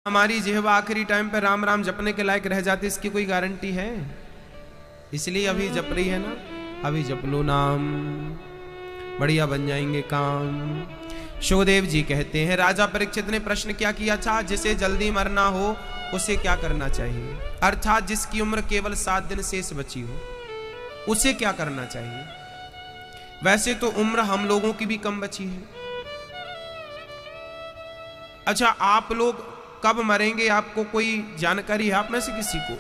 हमारी जिह्वा आखिरी टाइम पे राम राम जपने के लायक रह जाती, इसकी कोई गारंटी है? इसलिए अभी जप रही है ना, अभी जप लो नाम, बढ़िया बन जाएंगे काम। शुकदेव जी कहते हैं, राजा परीक्षित ने प्रश्न क्या किया था, जिसे जल्दी मरना हो उसे क्या करना चाहिए? अर्थात जिसकी उम्र केवल 7 दिन शेष बची हो उसे क्या करना चाहिए? वैसे तो उम्र हम लोगों की भी कम बची है। अच्छा, आप लोग कब मरेंगे आपको कोई जानकारी है आप में से किसी को?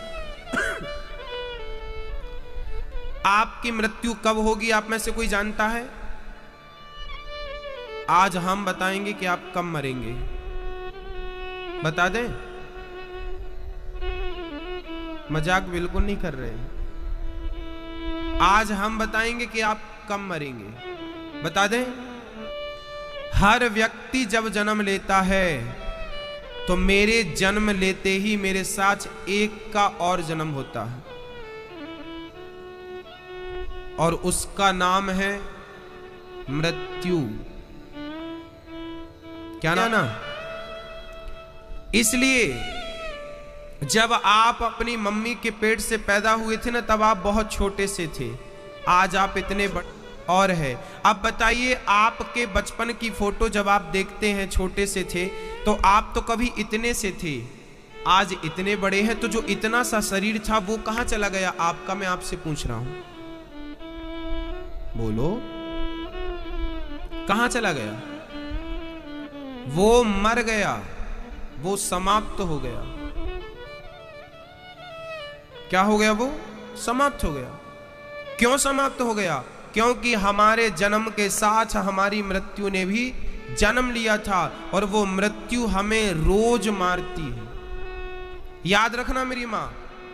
आपकी मृत्यु कब होगी आप में से कोई जानता है? आज हम बताएंगे कि आप कब मरेंगे, बता दें? मजाक बिल्कुल नहीं कर रहे हैं। आज हम बताएंगे कि आप कब मरेंगे, बता दें? हर व्यक्ति जब जन्म लेता है तो मेरे जन्म लेते ही मेरे साथ एक का और जन्म होता है और उसका नाम है मृत्यु। क्या ना? इसलिए जब आप अपनी मम्मी के पेट से पैदा हुए थे ना, तब आप बहुत छोटे से थे, आज आप इतने बड़े और है। अब बताइए, आपके बचपन की फोटो जब आप देखते हैं छोटे से थे तो आप तो कभी इतने से थे, आज इतने बड़े हैं, तो जो इतना सा शरीर था वो कहां चला गया आपका? मैं आपसे पूछ रहा हूं, बोलो कहां चला गया? वो मर गया, वो समाप्त हो गया। क्या हो गया? वो समाप्त हो गया। क्यों समाप्त हो गया? क्योंकि हमारे जन्म के साथ हमारी मृत्यु ने भी जन्म लिया था और वो मृत्यु हमें रोज मारती है। याद रखना मेरी मां,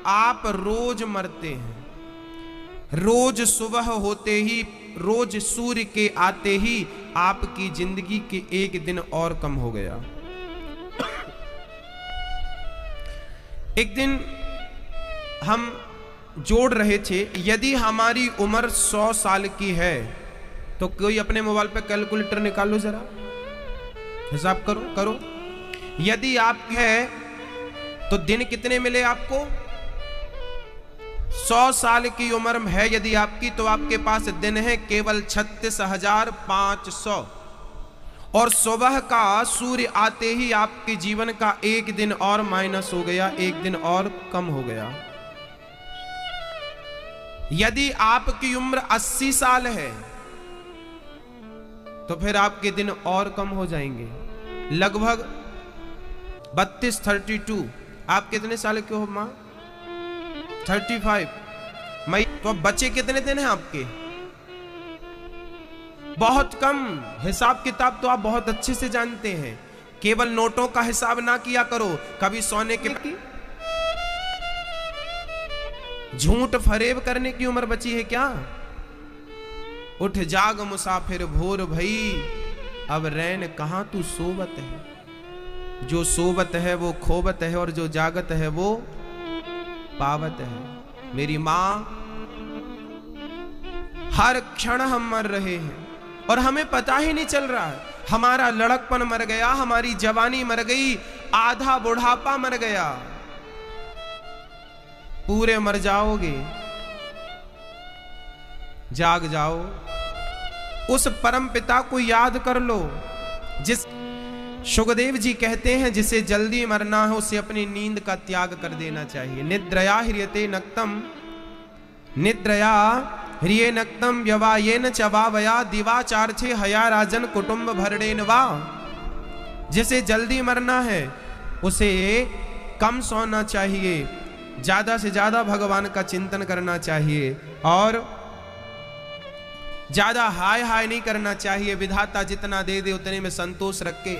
आप रोज मरते हैं। रोज सुबह होते ही, रोज सूर्य के आते ही आपकी जिंदगी के एक दिन और कम हो गया। एक दिन हम जोड़ रहे थे, यदि हमारी उम्र 100 साल की है तो कोई अपने मोबाइल पे कैलकुलेटर निकालो, जरा हिसाब करो। यदि आप है तो दिन कितने मिले आपको? 100 साल की उम्र है यदि आपकी, तो आपके पास दिन है केवल 36,500 और सुबह का सूर्य आते ही आपके जीवन का एक दिन और माइनस हो गया, एक दिन और कम हो गया। यदि आपकी उम्र 80 साल है तो फिर आपके दिन और कम हो जाएंगे, लगभग 32 आप कितने साल के हो मां? 35 मई। तो अब बचे कितने दिन हैं आपके? बहुत कम। हिसाब किताब तो आप बहुत अच्छे से जानते हैं, केवल नोटों का हिसाब ना किया करो, कभी सोने के झूठ फरेब करने की उम्र बची है क्या? उठ जाग मुसाफिर भोर भई, अब रैन कहां तू सोवत है। जो सोवत है वो खोवत है और जो जागत है वो पावत है। मेरी मां, हर क्षण हम मर रहे हैं और हमें पता ही नहीं चल रहा है। हमारा लड़कपन मर गया, हमारी जवानी मर गई, आधा बुढ़ापा मर गया। पूरे मर जाओगे, जाग जाओ, उस परम पिता को याद कर लो। जिस शुकदेव जी कहते हैं, जिसे जल्दी मरना है उसे अपनी नींद का त्याग कर देना चाहिए। निद्रया ह्रियते नक्तम, निद्रया ह्रिये नक्तम व्यवायेन चवावया दिवाचार्थे हया राजन कुटुंब भरणेन वा। जिसे जल्दी मरना है उसे कम सोना चाहिए, ज्यादा से ज्यादा भगवान का चिंतन करना चाहिए और ज्यादा हाय हाय नहीं करना चाहिए। विधाता जितना दे दे उतने में संतोष रख के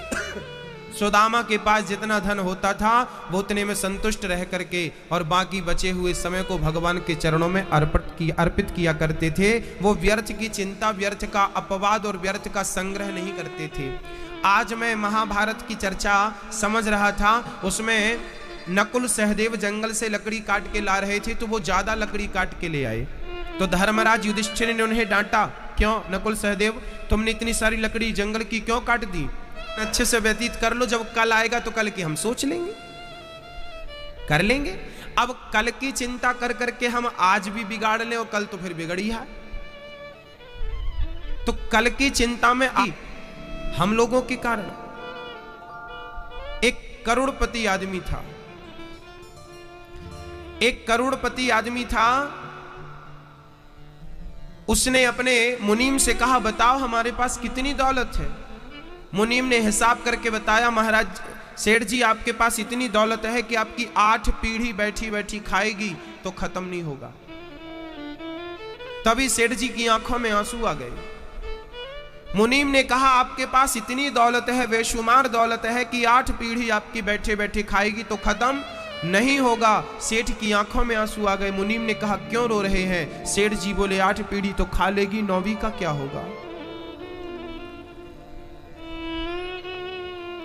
सुदामा के पास जितना धन होता था वो उतने में संतुष्ट रह करके और बाकी बचे हुए समय को भगवान के चरणों में अर्पित किया करते थे। वो व्यर्थ की चिंता, व्यर्थ का अपवाद और व्यर्थ का संग्रह नहीं करते थे। आज मैं महाभारत की चर्चा समझ रहा था, उसमें नकुल सहदेव जंगल से लकड़ी काट के ला रहे थे, तो वो ज्यादा लकड़ी काट के ले आए। तो धर्मराज युधिष्ठिर ने उन्हें डांटा, क्यों नकुल सहदेव तुमने इतनी सारी लकड़ी जंगल की क्यों काट दी? अच्छे से व्यतीत कर लो, जब कल आएगा तो कल की हम सोच लेंगे, कर लेंगे। अब कल की चिंता कर करके हम आज भी बिगाड़ लें और कल तो फिर बिगड़ी है। तो कल की चिंता में हम लोगों के कारण एक करोड़पति आदमी था, एक करोड़पति आदमी था। उसने अपने मुनीम से कहा, बताओ हमारे पास कितनी दौलत है। मुनीम ने हिसाब करके बताया, महाराज सेठ जी आपके पास इतनी दौलत है कि आपकी 8 पीढ़ी बैठी बैठी खाएगी तो खत्म नहीं होगा। तभी सेठ जी की आंखों में आंसू आ गए। मुनीम ने कहा, आपके पास इतनी दौलत है, बेशुमार दौलत है कि 8 पीढ़ी आपकी बैठे बैठे खाएगी तो खत्म नहीं होगा। सेठ की आंखों में आंसू आ गए। मुनीम ने कहा, क्यों रो रहे हैं? सेठ जी बोले, 8 पीढ़ी तो खा लेगी, 9वीं का क्या होगा?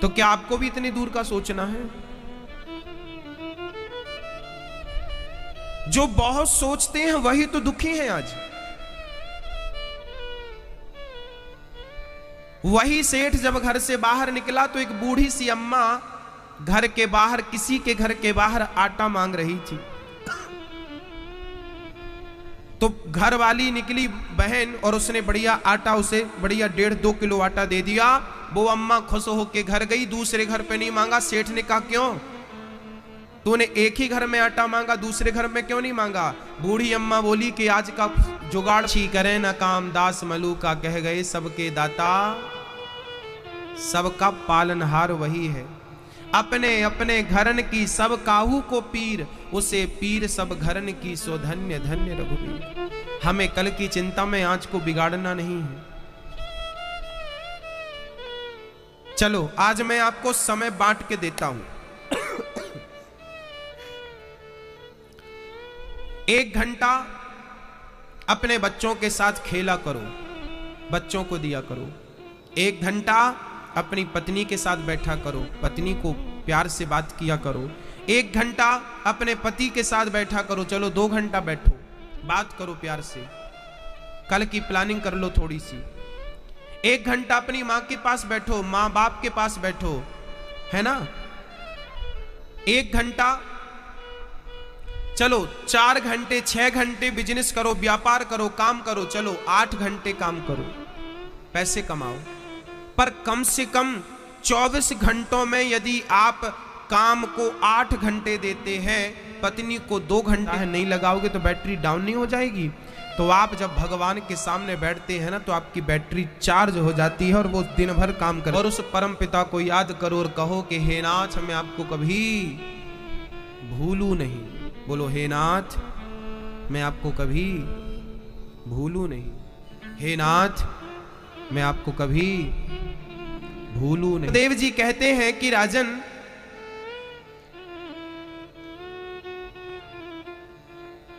तो क्या आपको भी इतनी दूर का सोचना है? जो बहुत सोचते हैं वही तो दुखी हैं आज। वही सेठ जब घर से बाहर निकला तो एक बूढ़ी सी अम्मा घर के बाहर, किसी के घर के बाहर आटा मांग रही थी। तो घर वाली निकली बहन और उसने बढ़िया आटा, उसे बढ़िया 1.5-2 किलो आटा दे दिया। वो अम्मा खुश होके घर गई, दूसरे घर पे नहीं मांगा। सेठ ने कहा, क्यों? तूने एक ही घर में आटा मांगा, दूसरे घर में क्यों नहीं मांगा? बूढ़ी अम्मा बोली कि आज का जुगाड़ छी करे न काम, दास मलू का कह गए सबके दाता, सबका पालनहार वही है। अपने अपने घरन की सब काहू को पीर, उसे पीर सब घरन की सो धन्य धन्य रघुवीर। हमें कल की चिंता में आज को बिगाड़ना नहीं है। चलो आज मैं आपको समय बांट के देता हूं। 1 घंटा अपने बच्चों के साथ खेला करो, बच्चों को दिया करो। 1 घंटा अपनी पत्नी के साथ बैठा करो, पत्नी को प्यार से बात किया करो। 1 घंटा अपने पति के साथ बैठा करो। चलो 2 घंटा बैठो, बात करो प्यार से, कल की प्लानिंग कर लो थोड़ी सी। 1 घंटा अपनी मां के पास बैठो, मां बाप के पास बैठो, है ना। 1 घंटा, चलो 4 घंटे 6 घंटे बिजनेस करो, व्यापार करो, काम करो। चलो 8 घंटे काम करो, पैसे कमाओ। पर कम से कम 24 घंटों में यदि आप काम को 8 घंटे देते हैं, पत्नी को 2 घंटा नहीं लगाओगे तो बैटरी डाउन नहीं हो जाएगी। तो आप जब भगवान के सामने बैठते हैं ना, तो आपकी बैटरी चार्ज हो जाती है और वो दिन भर काम करे। और उस परम पिता को याद करो और कहो कि हे नाथ, मैं आपको कभी भूलू नहीं। बोलो, हे नाथ, मैं आपको कभी भूलू नहीं। हे नाथ, मैं आपको कभी भूलू नहीं। देव जी कहते हैं कि राजन,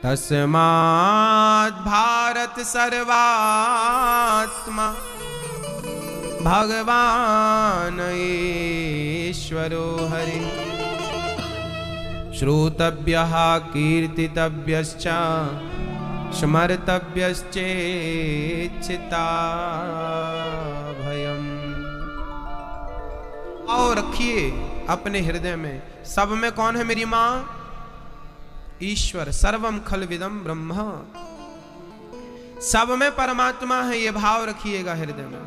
तस्मात् भारत सर्वात्मा भगवान ईश्वरो हरि, श्रोतव्यः कीर्तितव्यश्च स्मर्तव्यश्चेच्छिता भयम्। आओ रखिए अपने हृदय में, सब में कौन है मेरी मां? ईश्वर। सर्वम खलविदम ब्रह्म, सब में परमात्मा है, ये भाव रखिएगा हृदय में,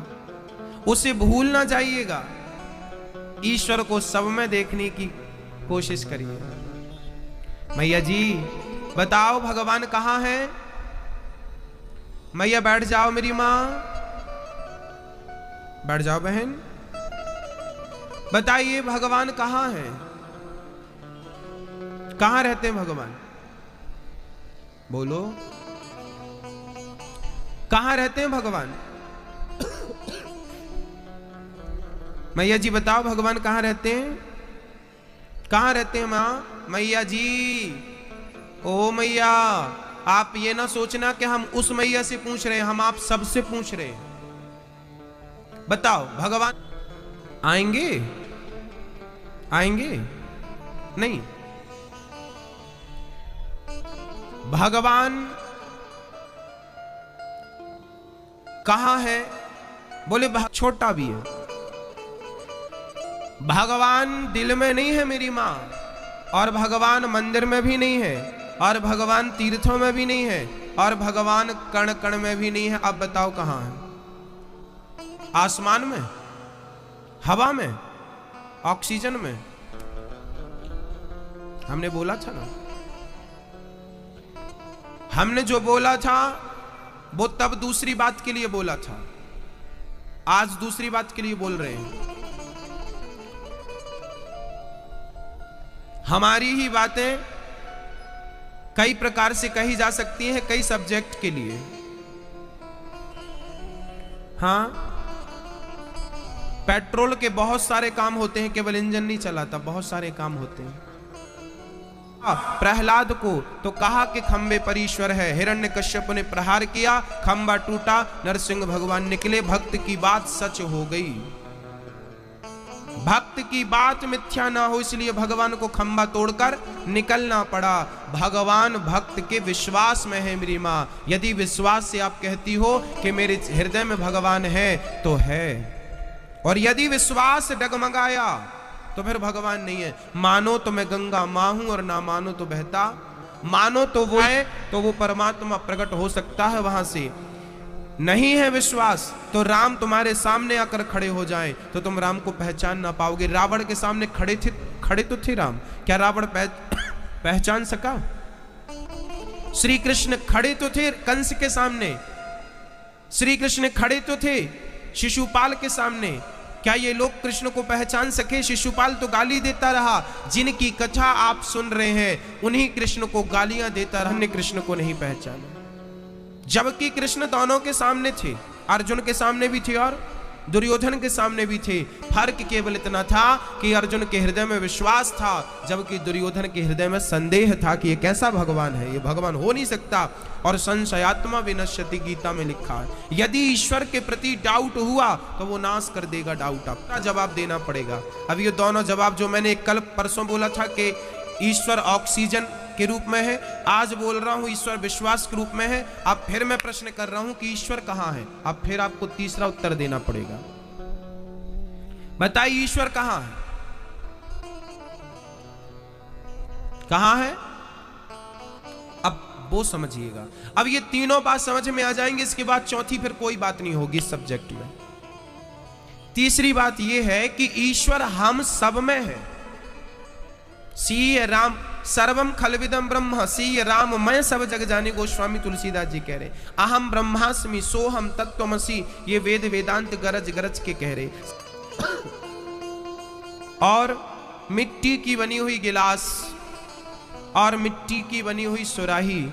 उसे भूल ना जाइएगा। ईश्वर को सब में देखने की कोशिश करिए। मैया जी बताओ भगवान कहां है? मैया बैठ जाओ, मेरी मां बैठ जाओ। बहन बताइए भगवान कहां है? कहां रहते हैं भगवान? बोलो, कहां रहते हैं भगवान? मैया जी बताओ भगवान कहां रहते हैं? कहां रहते हैं मां? मैया जी, ओ मैया, आप ये ना सोचना कि हम उस मैया से पूछ रहे हैं, हम आप सबसे पूछ रहे हैं। बताओ भगवान आएंगे? आएंगे नहीं। भगवान कहां है? बोले छोटा भी है। भगवान दिल में नहीं है मेरी माँ, और भगवान मंदिर में भी नहीं है, और भगवान तीर्थों में भी नहीं है, और भगवान कण कण में भी नहीं है। अब बताओ कहां है? आसमान में, हवा में, ऑक्सीजन में? हमने बोला था ना, हमने जो बोला था वो तब दूसरी बात के लिए बोला था, आज दूसरी बात के लिए बोल रहे हैं। हमारी ही बातें कई प्रकार से कही जा सकती हैं, कई सब्जेक्ट के लिए। हां, पेट्रोल के बहुत सारे काम होते हैं, केवल इंजन नहीं चलाता, बहुत सारे काम होते हैं। प्रहलाद को तो कहा कि खंबे पर ईश्वर है, हिरण्यकश्यप ने प्रहार किया, खंबा टूटा, नरसिंह भगवान निकले, भक्त की बात सच हो गई। भक्त की बात मिथ्या ना हो, इसलिए भगवान को खंबा तोड़कर निकलना पड़ा। भगवान भक्त के विश्वास में है मेरी मां। यदि विश्वास से आप कहती हो कि मेरे हृदय में भगवान है तो है, और यदि विश्वास डगमगाया तो फिर भगवान नहीं है। मानो तो मैं गंगा मां हूं, और ना मानो तो बहता। मानो तो वो है तो वो परमात्मा प्रकट हो सकता है वहां से। नहीं है विश्वास तो राम तुम्हारे सामने आकर खड़े हो जाएं तो तुम राम को पहचान ना पाओगे। रावण के सामने खड़े तो थे राम, क्या रावण पहचान सका? श्री कृष्ण खड़े तो थे कंस के सामने, श्री कृष्ण खड़े तो थे शिशुपाल के सामने, क्या ये लोग कृष्ण को पहचान सके? शिशुपाल तो गाली देता रहा, जिनकी कथा आप सुन रहे हैं उन्हीं कृष्ण को गालियां देता रहा, हमने कृष्ण को नहीं पहचाना। जबकि कृष्ण दोनों के सामने थे, अर्जुन के सामने भी थे और दुर्योधन के सामने भी थे। फर्क केवल इतना था कि अर्जुन के हृदय में विश्वास था, जबकि दुर्योधन के हृदय में संदेह था कि ये कैसा भगवान है, ये भगवान हो नहीं सकता। और संशयात्मा विनश्यति, गीता में लिखा है, यदि ईश्वर के प्रति डाउट हुआ तो वो नाश कर देगा डाउट। आपका जवाब देना पड़ेगा। अब ये दोनों जवाब जो मैंने कल परसों बोला था कि ईश्वर ऑक्सीजन के रूप में है, आज बोल रहा हूं ईश्वर विश्वास के रूप में है। अब फिर मैं प्रश्न कर रहा हूं कि ईश्वर कहां है? अब फिर आपको तीसरा उत्तर देना पड़ेगा। बताइए ईश्वर कहां है? कहां है? अब वो समझिएगा। अब ये तीनों बात समझ में आ जाएंगे, इसके बाद चौथी फिर कोई बात नहीं होगी इस सब्जेक्ट में। तीसरी बात यह है कि ईश्वर हम सब में है। सी राम सर्वम खलविदम ब्रह्म, सी राम मैं सब जग जाने, गोस्वामी तुलसीदास जी कह रहे। अहम ब्रह्मास्मि सोहम तत्त्वमसि, ये वेद वेदांत गरज गरज के कह रहे। और मिट्टी की बनी हुई गिलास, और मिट्टी की बनी हुई सुराही,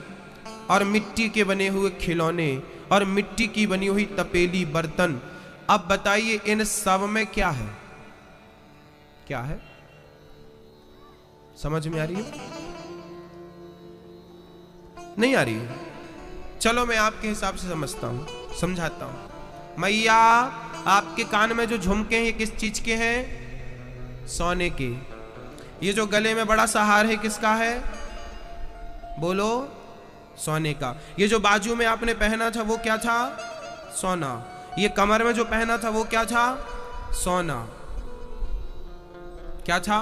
और मिट्टी के बने हुए खिलौने, और मिट्टी की बनी हुई तपेली बर्तन। अब बताइए इन सब में क्या है? क्या है? समझ में आ रही है? नहीं आ रही है? चलो मैं आपके हिसाब से समझता हूं, समझाता हूं। मैया आपके कान में जो झुमके हैं ये किस चीज के हैं? सोने के। ये जो गले में बड़ा सा हार है किसका है? बोलो, सोने का। ये जो बाजू में आपने पहना था वो क्या था? सोना। ये कमर में जो पहना था वो क्या था? सोना। क्या था?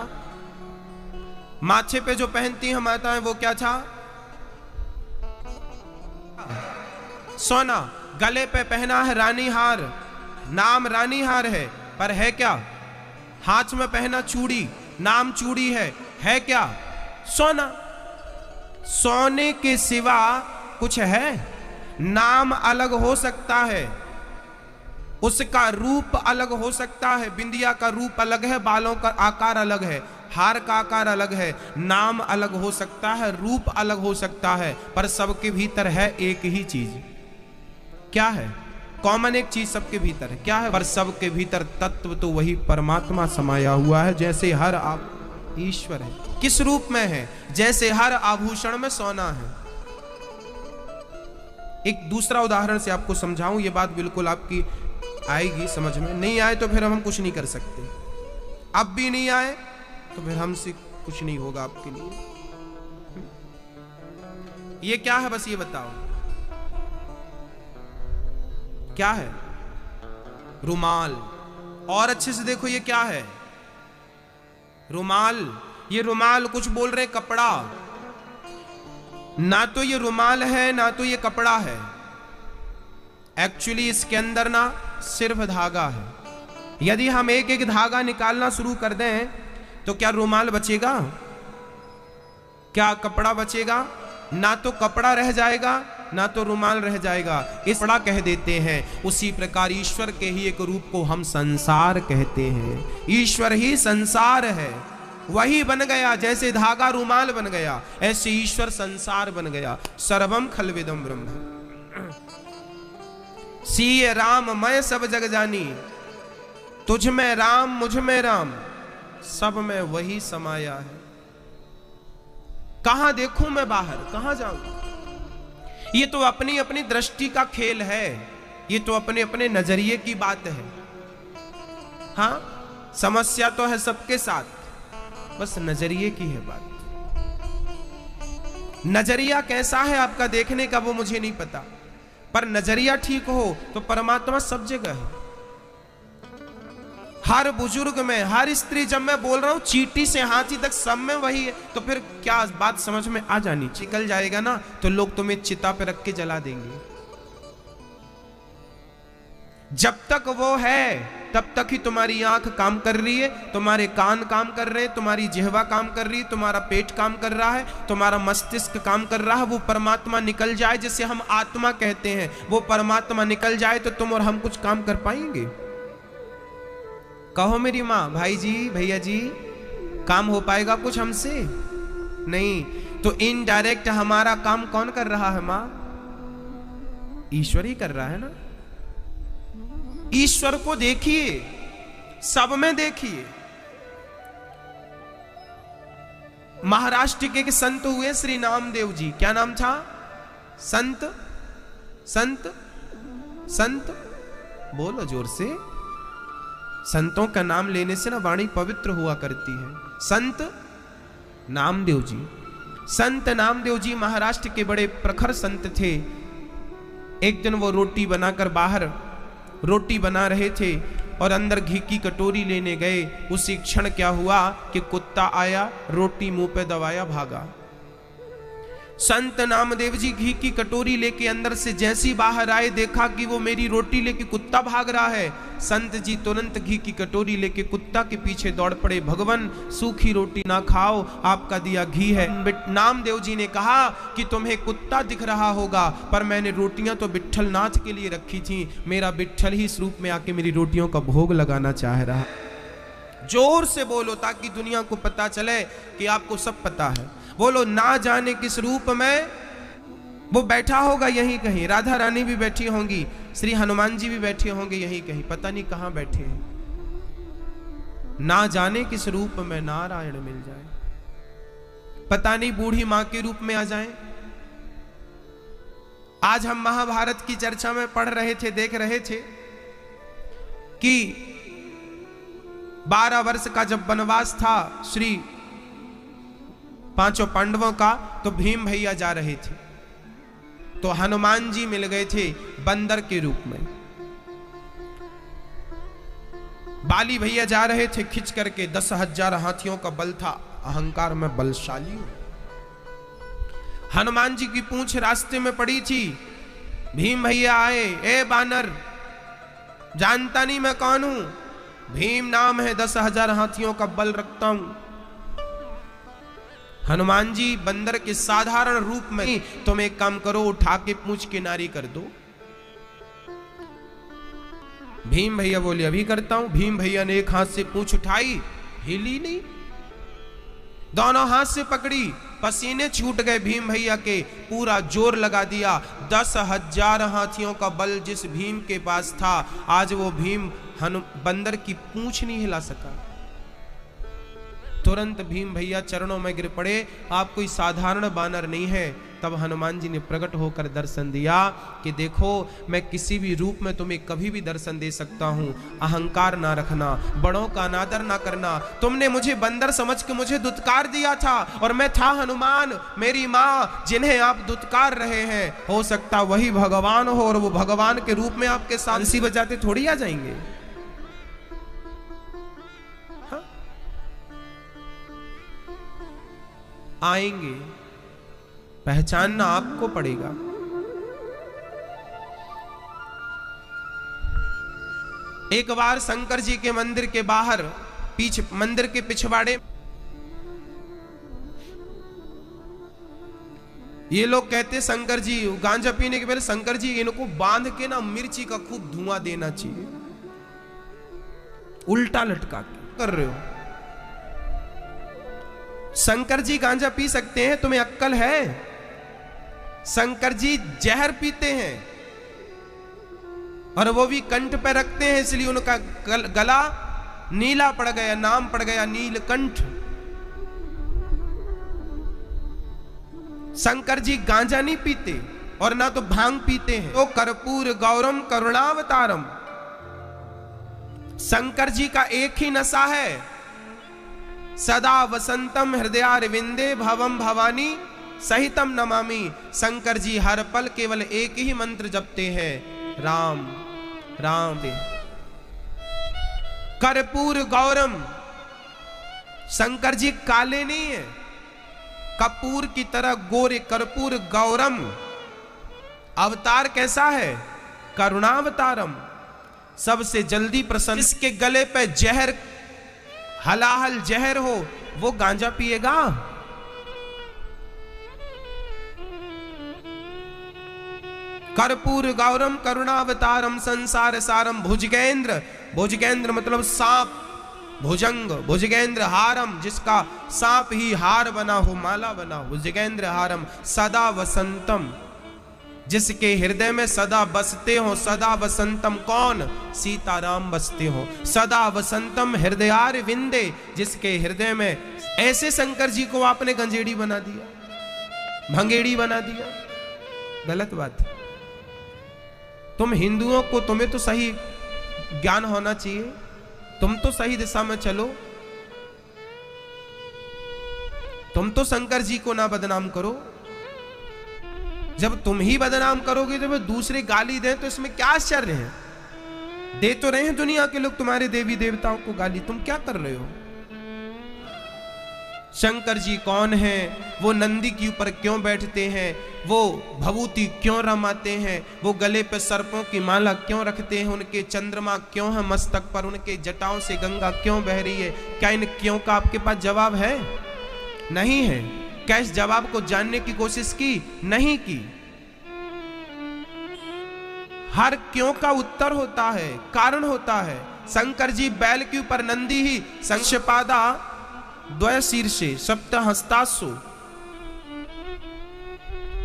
माथे पे जो पहनती हैं माताएं वो क्या था? सोना। गले पे पहना है रानी हार, नाम रानी हार है, पर है क्या? हाथ में पहना चूड़ी, नाम चूड़ी है क्या? सोना। सोने के सिवा कुछ है? नाम अलग हो सकता है, उसका रूप अलग हो सकता है। बिंदिया का रूप अलग है, बालों का आकार अलग है, हार का आकार अलग है, नाम अलग हो सकता है, रूप अलग हो सकता है, पर सबके भीतर है एक ही चीज। क्या है? कॉमन एक चीज सबके भीतर है। क्या है? पर सबके भीतर तत्व तो वही परमात्मा समाया हुआ है। जैसे हर आप ईश्वर है, किस रूप में है? जैसे हर आभूषण में सोना है। एक दूसरा उदाहरण से आपको समझाऊं, ये बात बिल्कुल आपकी आएगी समझ में। नहीं आए तो फिर हम कुछ नहीं कर सकते। अब भी नहीं आए तो फिर हमसे कुछ नहीं होगा आपके लिए। ये क्या है? बस ये बताओ क्या है? रुमाल। और अच्छे से देखो ये क्या है? रुमाल, ये रुमाल कुछ बोल रहे कपड़ा, ना तो ये रुमाल है ना तो ये कपड़ा है। एक्चुअली इसके अंदर ना सिर्फ धागा है। यदि हम एक एक धागा निकालना शुरू कर दें तो क्या रुमाल बचेगा? क्या कपड़ा बचेगा? ना तो कपड़ा रह जाएगा ना तो रुमाल रह जाएगा। इस बड़ा कह देते हैं। उसी प्रकार ईश्वर के ही एक रूप को हम संसार कहते हैं। ईश्वर ही संसार है, वही बन गया। जैसे धागा रुमाल बन गया, ऐसे ईश्वर संसार बन गया। सर्वम खलविदम ब्रह्म। सीय राम मैं सब जग जानी, तुझ में राम मुझ में राम, सब में वही समाया है। कहां देखूं मैं बाहर, कहां जाऊं? ये तो अपनी अपनी दृष्टि का खेल है, ये तो अपने अपने नजरिए की बात है। हां, समस्या तो है सबके साथ, बस नजरिए की है बात। नजरिया कैसा है आपका देखने का वो मुझे नहीं पता, पर नजरिया ठीक हो तो परमात्मा सब जगह है। हर बुजुर्ग में, हर स्त्री, जब मैं बोल रहा हूं चींटी से हाथी तक सब में वही है, तो फिर क्या बात समझ में आ जानी? निकल जाएगा ना तो लोग तुम्हें चिता पे रख के जला देंगे। जब तक वो है तब तक ही तुम्हारी आंख काम कर रही है, तुम्हारे कान काम कर रहे हैं, तुम्हारी जिह्वा काम कर रही है, तुम्हारा पेट काम कर रहा है, तुम्हारा मस्तिष्क काम कर रहा है। वो परमात्मा निकल जाए, जिसे हम आत्मा कहते हैं, वो परमात्मा निकल जाए तो तुम और हम कुछ काम कर पाएंगे? कहो मेरी माँ, भाई जी, भैया जी, काम हो पाएगा कुछ हमसे? नहीं। तो इनडायरेक्ट हमारा काम कौन कर रहा है माँ? ईश्वर ही कर रहा है ना। ईश्वर को देखिए, सब में देखिए। महाराष्ट्र के एक संत हुए श्री नामदेव जी। क्या नाम था? संत संत संत, बोलो जोर से। संतों का नाम लेने से ना वाणी पवित्र हुआ करती है। संत नामदेव जी, संत नामदेव जी महाराष्ट्र के बड़े प्रखर संत थे। एक दिन वो रोटी बनाकर बाहर रोटी बना रहे थे और अंदर घी की कटोरी लेने गए। उसी क्षण क्या हुआ कि कुत्ता आया, रोटी मुंह पे दबाया, भागा। संत नामदेव जी घी की कटोरी लेके अंदर से जैसी बाहर आए, देखा कि वो मेरी रोटी लेके कुत्ता भाग रहा है। संत जी तुरंत घी की कटोरी लेके कुत्ता के पीछे दौड़ पड़े। भगवान, सूखी रोटी ना खाओ, आपका दिया घी है। नामदेव जी ने कहा कि तुम्हें कुत्ता दिख रहा होगा, पर मैंने रोटियां तो विट्ठल नाथ के लिए रखी थी। मेरा विट्ठल ही इस रूप में आके मेरी रोटियों का भोग लगाना चाह रहा। जोर से बोलो ताकि दुनिया को पता चले कि आपको सब पता है। बोलो, ना जाने किस रूप में वो बैठा होगा यहीं कहीं। राधा रानी भी बैठी होंगी, श्री हनुमान जी भी बैठे होंगे यहीं कहीं, पता नहीं कहां बैठे हैं। ना जाने किस रूप में नारायण मिल जाए, पता नहीं बूढ़ी मां के रूप में आ जाए। आज हम महाभारत की चर्चा में पढ़ रहे थे, देख रहे थे कि 12 वर्ष का जब वनवास था श्री पांचों पांडवों का, तो भीम भैया जा रहे थे, तो हनुमान जी मिल गए थे बंदर के रूप में। बाली भैया जा रहे थे खिंच करके, 10,000 हाथियों का बल था, अहंकार में बलशाली हूं। हनुमान जी की पूंछ रास्ते में पड़ी थी। भीम भैया आए, ए बानर, जानता नहीं मैं कौन हूं? भीम नाम है, 10,000 हाथियों का बल रखता हूं। हनुमान जी बंदर के साधारण रूप में, तुम एक काम करो, उठा के पूंछ किनारी कर दो। भीम भैया बोले, अभी करता हूं। भीम भैया ने एक हाथ से पूंछ उठाई, हिली नहीं, दोनों हाथ से पकड़ी, पसीने छूट गए भीम भैया के, पूरा जोर लगा दिया। 10,000 हाथियों का बल जिस भीम के पास था, आज वो भीम बंदर की पूंछ नहीं हिला सका। तुरंत भीम भैया चरणों में गिर पड़े। आप कोई साधारण बानर नहीं है। तब हनुमान जी ने प्रकट होकर दर्शन दिया कि देखो, मैं किसी भी रूप में तुम्हें कभी भी दर्शन दे सकता हूं। अहंकार ना रखना, बड़ों का अनादर ना करना। तुमने मुझे बंदर समझ के मुझे दुत्कार दिया था, और मैं था हनुमान, मेरी माँ, जिन्हें आप दुत्कार रहे हैं। हो सकता वही भगवान हो, और वो भगवान के रूप में आपके साथ बंसी बजाते थोड़ी आ जाएंगे। आएंगे, पहचानना आपको पड़ेगा। एक बार शंकर जी के मंदिर के बाहर मंदिर के पिछवाड़े ये लोग कहते शंकर जी गांजा पीने के पहले शंकर जी इनको बांध के ना मिर्ची का खूब धुआं देना चाहिए। उल्टा लटका के कर रहे हो। शंकर जी गांजा पी सकते हैं, तुम्हें अक्कल है? शंकर जी जहर पीते हैं और वो भी कंठ पे रखते हैं, इसलिए उनका गला नीला पड़ गया, नाम पड़ गया नीलकंठ। शंकर जी गांजा नहीं पीते और ना तो भांग पीते हैं। तो कर्पूर गौरम करुणावतारम, शंकर जी का एक ही नशा है, सदा वसंतम हृदयारविंदे भवम भवानी सहितम नमामि। शंकर जी हर पल केवल एक ही मंत्र जपते हैं, राम राम। कर्पूर गौरम, शंकर जी काले नहीं है, कपूर की तरह गोरे। कर्पूर गौरम, अवतार कैसा है? करुणावतारम, सबसे जल्दी प्रसन्न। जिसके गले पे जहर, हलाहल जहर हो, वो गांजा पिएगा? कर्पूर गौरम करुणावतारम संसार सारम भुजगेंद्र। भुजगेंद्र मतलब सांप, भुजंग, भुजगेंद्र हारम, जिसका सांप ही हार बना हो, माला बना हो। भुजगेंद्र हारम सदा वसंतम, जिसके हृदय में सदा बसते हो। सदा वसंतम कौन? सीताराम बसते हो। सदा वसंतम हृदयार विंदे, जिसके हृदय में। ऐसे शंकर जी को आपने गंजेड़ी बना दिया, भंगेड़ी बना दिया, गलत बात है। तुम हिंदुओं को, तुम्हें तो सही ज्ञान होना चाहिए, तुम तो सही दिशा में चलो। तुम तो शंकर जी को ना बदनाम करो। जब तुम ही बदनाम करोगे तो दूसरे गाली दें तो इसमें क्या आश्चर्य है? दे तो रहे हैं दुनिया के लोग तुम्हारे देवी देवताओं को गाली, तुम क्या कर रहे हो? शंकर जी कौन है? वो नंदी के ऊपर क्यों बैठते हैं? वो भभूति क्यों रमाते हैं? वो गले पे सर्पों की माला क्यों रखते हैं? उनके चंद्रमा क्यों है मस्तक पर? उनके जटाओं से गंगा क्यों बह रही है? क्या इन क्यों का आपके पास जवाब है? नहीं है। क्या इस जवाब को जानने की कोशिश की? नहीं की। हर क्यों का उत्तर होता है, कारण होता है। शंकर जी बैल के ऊपर, नंदी ही संक्षपादा द्वय शीर्षे सप्तहस्तासु,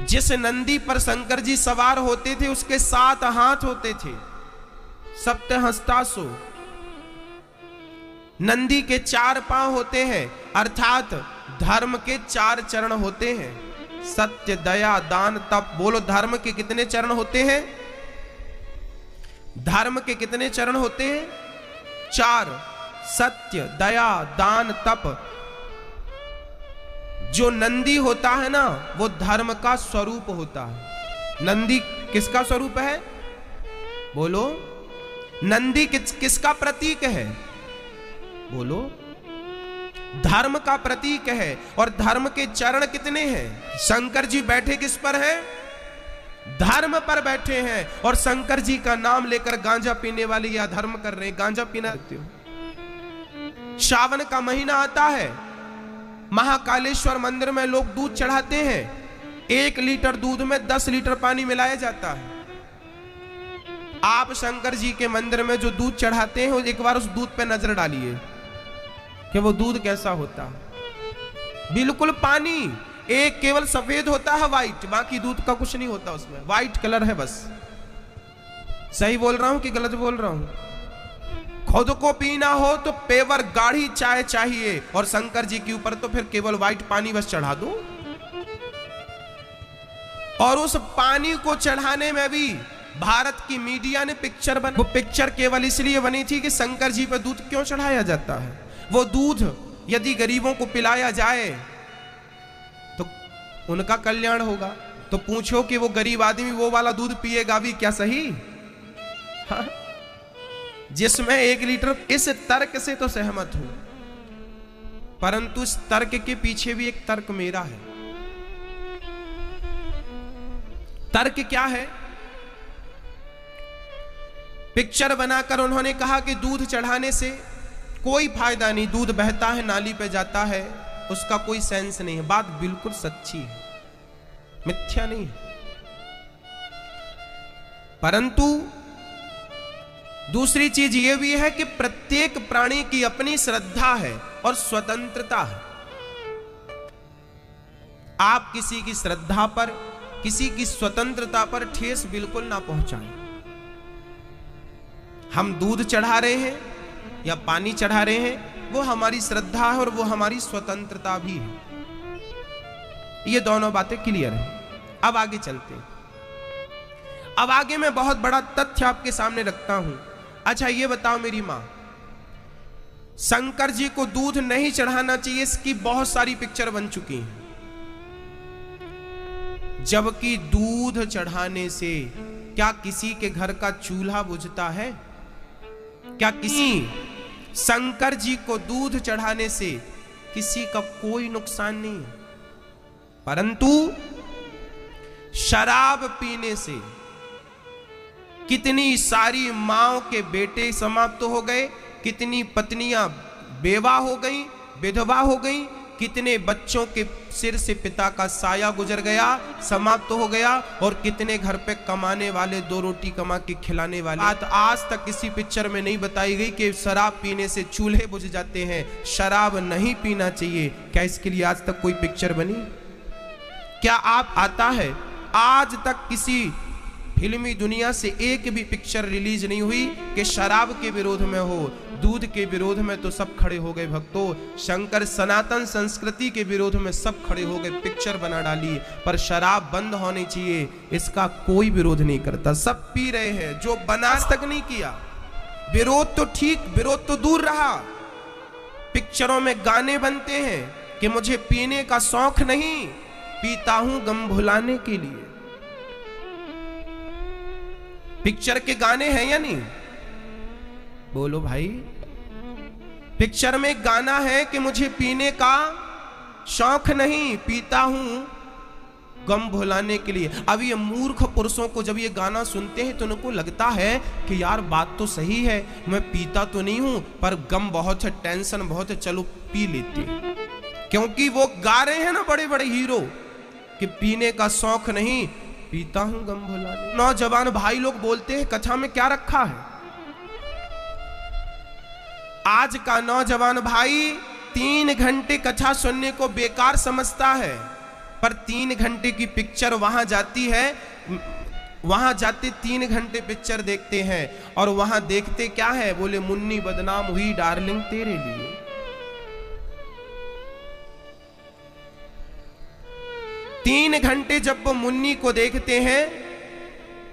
जिस नंदी पर शंकर जी सवार होते थे उसके 7 हाथ होते थे। सप्तहस्तासु, नंदी के 4 पांव होते हैं, अर्थात धर्म के 4 चरण होते हैं। सत्य, दया, दान, तप। बोलो धर्म के कितने चरण होते हैं? धर्म के कितने चरण होते हैं? 4। सत्य, दया, दान, तप। जो नंदी होता है ना, वो धर्म का स्वरूप होता है। नंदी किसका स्वरूप है? बोलो। नंदी किसका प्रतीक है? बोलो। धर्म का प्रतीक है। और धर्म के चरण कितने हैं? शंकर जी बैठे किस पर हैं? धर्म पर बैठे हैं। और शंकर जी का नाम लेकर गांजा पीने वाले या धर्म कर रहे हैं। गांजा पीना रखते हो। श्रावण का महीना आता है, महाकालेश्वर मंदिर में लोग दूध चढ़ाते हैं। 1 लीटर दूध में 10 लीटर पानी मिलाया जाता है। आप शंकर जी के मंदिर में जो दूध चढ़ाते हैं, एक बार उस दूध पे नजर डालिए कि वो दूध कैसा होता है। बिल्कुल पानी, एक केवल सफेद होता है, व्हाइट, बाकी दूध का कुछ नहीं होता उसमें, व्हाइट कलर है बस। सही बोल रहा हूं कि गलत बोल रहा हूं? खुद को पीना हो तो पेवर गाढ़ी चाय चाहिए, और शंकर जी के ऊपर तो फिर केवल व्हाइट पानी बस चढ़ा दो। और उस पानी को चढ़ाने में भी भारत की मीडिया ने पिक्चर बना। वो पिक्चर केवल इसलिए बनी थी कि शंकर जी पर दूध क्यों चढ़ाया जाता है। वो दूध यदि गरीबों को पिलाया जाए तो उनका कल्याण होगा। तो पूछो कि वो गरीब आदमी वो वाला दूध पिएगा भी क्या? सही? हाँ? जिसमें 1 लीटर। इस तर्क से तो सहमत हूं परंतु इस तर्क के पीछे भी एक तर्क मेरा है। तर्क क्या है? पिक्चर बनाकर उन्होंने कहा कि दूध चढ़ाने से कोई फायदा नहीं, दूध बहता है, नाली पे जाता है, उसका कोई सेंस नहीं है। बात बिल्कुल सच्ची है, मिथ्या नहीं है। परंतु दूसरी चीज यह भी है कि प्रत्येक प्राणी की अपनी श्रद्धा है और स्वतंत्रता है। आप किसी की श्रद्धा पर, किसी की स्वतंत्रता पर ठेस बिल्कुल ना पहुंचाएं। हम दूध चढ़ा रहे हैं या पानी चढ़ा रहे हैं, वो हमारी श्रद्धा है और वो हमारी स्वतंत्रता भी है। ये दोनों बातें क्लियर हैं। अब आगे चलते हैं। अब आगे मैं बहुत बड़ा तथ्य आपके सामने रखता हूं। अच्छा ये बताओ मेरी मां, शंकर जी को दूध नहीं चढ़ाना चाहिए, इसकी बहुत सारी पिक्चर बन चुकी हैं। जबकि दूध चढ़ाने से क्या किसी के घर का चूल्हा बुझता है? क्या किसी शंकर जी को दूध चढ़ाने से किसी का कोई नुकसान नहीं है? परंतु शराब पीने से कितनी सारी माओं के बेटे समाप्त हो गए, कितनी पत्नियां बेवा हो गई, विधवा हो गई, कितने बच्चों के सिर से पिता का साया गुजर गया, समाप्त हो गया, और कितने घर पे कमाने वाले, दो रोटी कमा के खिलाने वाले। बात आज तक किसी पिक्चर में नहीं बताई गई कि शराब पीने से चूल्हे बुझ जाते हैं, शराब नहीं पीना चाहिए। क्या इसके लिए आज तक कोई पिक्चर बनी? क्या आप आता है आज तक किसी फिल्मी दुनिया से एक भी पिक्चर रिलीज नहीं हुई कि शराब के विरोध में हो? दूध के विरोध में तो सब खड़े हो गए भक्तों, शंकर सनातन संस्कृति के विरोध में सब खड़े हो गए, पिक्चर बना डाली। पर शराब बंद होनी चाहिए, इसका कोई विरोध नहीं करता, सब पी रहे हैं। जो बना तक नहीं किया, विरोध तो ठीक, विरोध तो दूर रहा। पिक्चरों में गाने बनते हैं कि मुझे पीने का शौक नहीं, पीता हूं गम भुलाने के लिए। पिक्चर के गाने हैं या नहीं? बोलो भाई। पिक्चर में गाना है कि मुझे पीने का शौक नहीं, पीता हूं गम भुलाने के लिए। अब ये मूर्ख पुरुषों को जब ये गाना सुनते हैं तो उनको लगता है कि यार बात तो सही है, मैं पीता तो नहीं हूं पर गम बहुत है, टेंशन बहुत है, चलो पी लेते। क्योंकि वो गा रहे हैं ना बड़े बड़े हीरो कि पीने का शौक नहीं, पीता हूं गम भुलाने। नौजवान भाई लोग बोलते हैं कथा में क्या रखा है। आज का नौजवान भाई 3 घंटे कथा सुनने को बेकार समझता है, पर 3 घंटे की पिक्चर वहां जाती है, वहां जाते 3 घंटे पिक्चर देखते हैं और वहां देखते क्या है? बोले मुन्नी बदनाम हुई डार्लिंग तेरे लिए। तीन घंटे जब वो मुन्नी को देखते हैं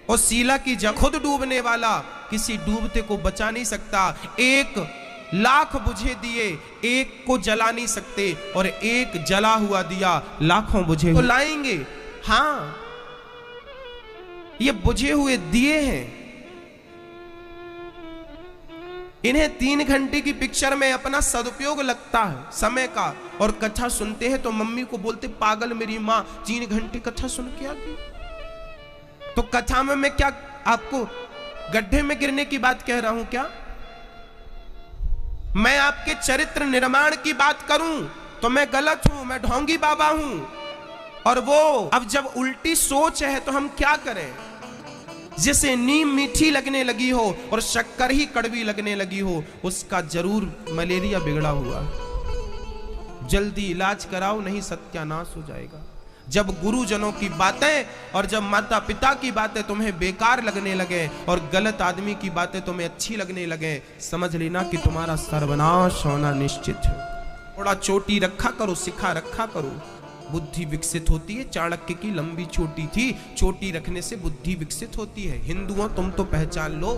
और शीला की खुद डूबने वाला किसी डूबते को बचा नहीं सकता। 1,00,000 बुझे दिए, एक को जला नहीं सकते, और एक जला हुआ दिया लाखों बुझे तो लाएंगे। हाँ, ये बुझे हुए दिए हैं। इन्हें 3 घंटे की पिक्चर में अपना सदुपयोग लगता है समय का, और कथा सुनते हैं तो मम्मी को बोलते पागल मेरी माँ 3 घंटे कथा सुन के आ गई। तो कथा में मैं क्या आपको गड्ढे में गिरने की बात कह रहा हूं क्या? मैं आपके चरित्र निर्माण की बात करूं तो मैं गलत हूं, मैं ढोंगी बाबा हूं। और वो अब जब उल्टी सोच है तो हम क्या करें? जिसे नीम मीठी लगने लगी हो और शक्कर ही कड़वी लगने लगी हो, उसका जरूर मलेरिया बिगड़ा हुआ। जल्दी इलाज कराओ, नहीं सत्यानाश हो जाएगा। जब गुरुजनों की बातें और जब माता पिता की बातें तुम्हें बेकार लगने लगे और गलत आदमी की बातें तुम्हें अच्छी लगने लगे, समझ लेना कि तुम्हारा सर्वनाश होना निश्चित है। थोड़ा चोटी रखा करो, सिखा रखा करो, बुद्धि विकसित होती है। चाणक्य की लंबी चोटी थी, चोटी रखने से बुद्धि विकसित होती है। हिंदुओं तुम तो पहचान लो,